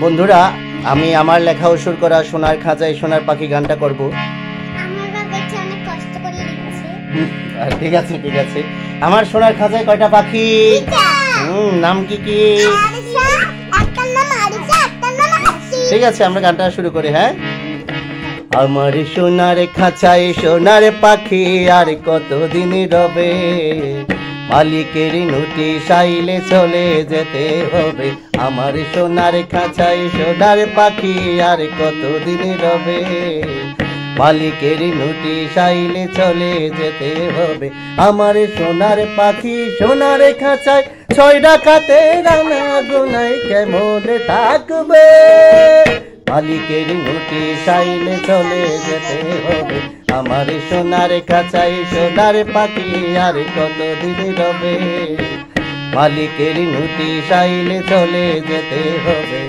বন্ধুরা, আমি আমার লেখা ও সুর করা সোনার খাঁচায় সোনার পাখি গানটা করব। ঠিক আছে ঠিক আছে। আমার সোনার খাঁচায় কয়টা পাখি? নাম কি কি? ঠিক আছে, আমরা গানটা শুরু করি। হ্যাঁ, আমার সোনার খাঁচায় সোনার পাখি আর কতদিন রবে, মালিকের নোটিশ আইলে চলে যেতে হবে। আমার সোনার খাঁচায় সোনার পাখি আর কতদিন রবে, মালিকের নোটিশ আইলে চলে যেতে হবে। আমার সোনার পাখি সোনার খাঁচায় ছয় ডাকাতে রানা গোনায় কেমন থাকবে, মালিকের নোটিশ আইলে চলে যেতে হবে। আমার সোনার খাঁচায় সোনার পাখি আর কতদিন রবে, মালিকের নোটিশ আইলে চলে যেতে হবে।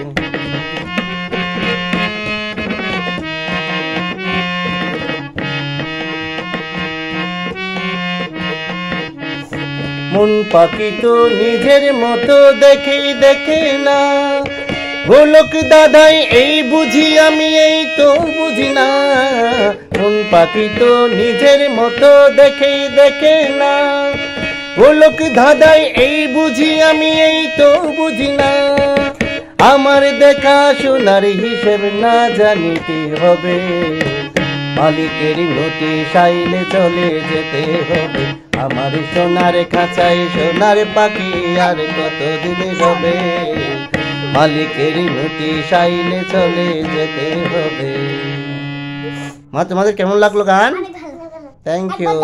মন পাখি তো নিজের মতো দেখে দেখে না, গোলক দাদাই এই বুঝি আমি এই তো বুঝি না। মন পাখি তো নিজের মতো দেখে দেখে না, গোলক দাদাই এই বুঝি আমি এই তো বুঝি না। আমার দেখা সোনার হিসেব না জানিতে হবে, মালিকের নোটিশ আইলে চলে যেতে হবে। আমার সোনার খাঁচায় সোনার পাখি আর কতদিন হবে, মালিকের নোটিশ আইলে চলে যেতে হবে। মা, তোমাদের কেমন লাগলো গান? Thank you.